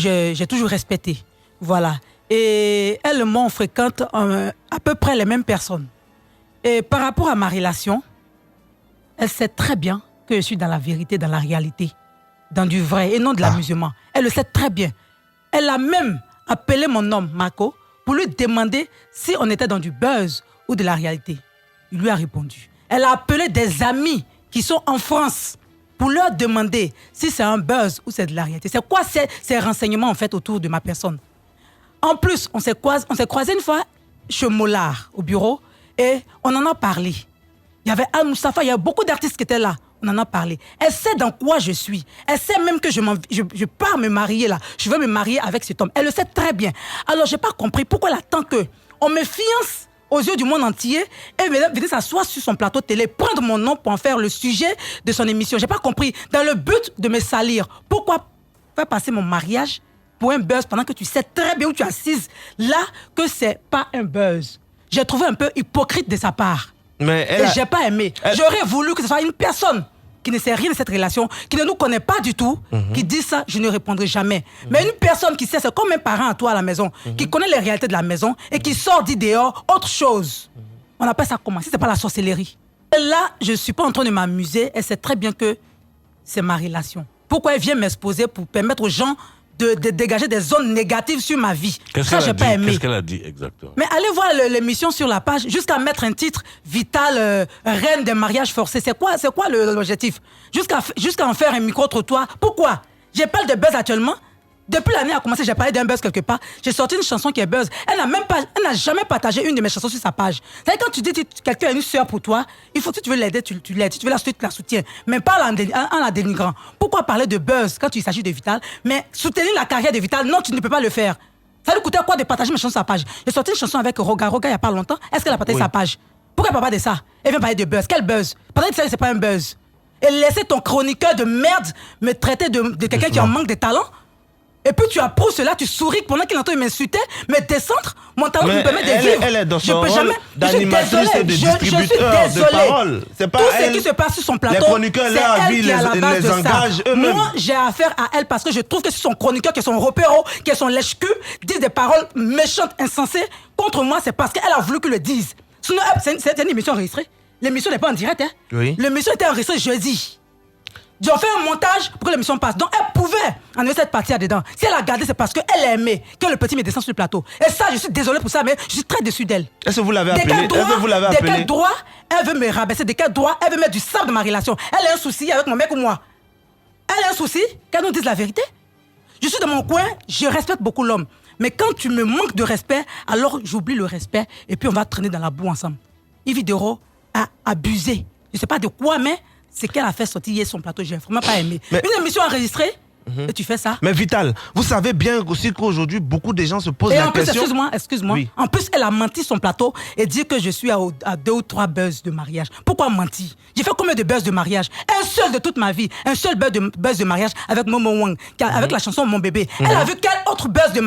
j'ai toujours respecté. Voilà. Et elle et moi, on fréquente à peu près les mêmes personnes. Et par rapport à ma relation, elle sait très bien que je suis dans la vérité, dans la réalité, dans du vrai et non de l'amusement. Elle le sait très bien. Elle a même appelé mon homme, Marco, pour lui demander si on était dans du buzz ou de la réalité. Il lui a répondu. Elle a appelé des amis qui sont en France pour leur demander si c'est un buzz ou c'est de la réalité. C'est quoi ces renseignements en fait autour de ma personne? En plus, on s'est croisé une fois chez Mollard au bureau et on en a parlé. Il y avait Al Moustapha, il y a beaucoup d'artistes qui étaient là. On en a parlé. Elle sait dans quoi je suis. Elle sait même que je pars me marier là. Je veux me marier avec cet homme. Elle le sait très bien. Alors, je n'ai pas compris pourquoi elle attend qu'on me fiance aux yeux du monde entier et venir s'asseoir sur son plateau de télé, prendre mon nom pour en faire le sujet de son émission. Je n'ai pas compris. Dans le but de me salir, pourquoi faire passer mon mariage pour un buzz pendant que tu sais très bien où tu es assise là que c'est pas un buzz. J'ai trouvé un peu hypocrite de sa part. Mais et j'ai pas aimé. J'aurais voulu que ce soit une personne qui ne sait rien de cette relation, qui ne nous connaît pas du tout, qui dit ça, je ne répondrai jamais. Mais une personne qui sait, c'est comme un parent à toi à la maison, qui connaît les réalités de la maison et qui sort dit dehors autre chose. On appelle ça comment? Si c'est pas la sorcellerie. Et là, je suis pas en train de m'amuser. Elle sait très bien que c'est ma relation. Pourquoi elle vient m'exposer pour permettre aux gens de dégager des zones négatives sur ma vie? Ça, j'ai pas aimé. Qu'est-ce qu'elle a dit exactement? Mais allez voir l'émission sur la page, jusqu'à mettre un titre Vital, reine des mariages forcés. C'est quoi l'objectif? Jusqu'à en faire un micro-trottoir. Pourquoi? J'ai pas de buzz actuellement. Depuis l'année a commencé, j'ai parlé d'un buzz quelque part. J'ai sorti une chanson qui est buzz. Elle n'a jamais partagé une de mes chansons sur sa page. C'est quand tu dis que quelqu'un est une sœur pour toi, il faut que si tu veux l'aider, tu l'aides. Si tu veux la soutenir, tu la soutiens. Mais pas en la dénigrant. Pourquoi parler de buzz quand il s'agit de Vital? Mais soutenir la carrière de Vital, non, tu ne peux pas le faire. Ça lui coûtait quoi de partager mes chansons sur sa page? J'ai sorti une chanson avec Roga il n'y a pas longtemps. Est-ce qu'elle a partagé sa page? Pourquoi elle ne parle pas de ça? Elle vient parler de buzz. Quel buzz? Parler de ça, c'est pas un buzz. Et laisser ton chroniqueur de merde me traiter de quelqu'un qui en manque de talent. Et puis tu approuves cela, tu souris pendant qu'il est en train de m'insulter, me descendre, mon talent me permet de vivre. Elle est dans son rôle d'animatrice et de distributeur de paroles. C'est pas tout elle. Ce qui se passe sur son plateau, les chroniqueurs, c'est elle qui est à la base de ça. Engagent eux-mêmes. Moi, j'ai affaire à elle parce que je trouve que c'est son chroniqueur, que son repéro, que son lèche-cul, disent des paroles méchantes, insensées. Contre moi, c'est parce qu'elle a voulu qu'ils le disent. Sinon, c'est une émission enregistrée. L'émission n'est pas en direct. Hein? Oui. L'émission était enregistrée jeudi. J'ai fait un montage pour que l'émission passe. Donc, elle pouvait enlever cette partie là-dedans. Si elle a gardé, c'est parce qu'elle aimait que le petit me descende sur le plateau. Et ça, je suis désolé pour ça, mais je suis très déçu d'elle. Est-ce que vous l'avez appelée? De quel droit elle veut me rabaisser? De quel droit elle veut mettre du sable dans ma relation? Elle a un souci avec mon mec ou moi? Elle a un souci? Qu'elle nous dise la vérité? Je suis dans mon coin, je respecte beaucoup l'homme. Mais quand tu me manques de respect, alors j'oublie le respect et puis on va traîner dans la boue ensemble. Yves Dero a abusé. Je ne sais pas de quoi, mais c'est qu'elle a fait sortir hier son plateau, j'ai vraiment pas aimé. Mais une émission enregistrée, et tu fais ça. Mais Vital, vous savez bien aussi qu'aujourd'hui, beaucoup de gens se posent la question. Excuse-moi. Oui. En plus, elle a menti son plateau et dit que je suis à 2 ou 3 buzz de mariage. Pourquoi mentir? J'ai fait combien de buzz de mariage? Un seul de toute ma vie. Un seul buzz de mariage avec Momo Wang, avec la chanson Mon bébé. Elle a vu quel autre buzz de mariage?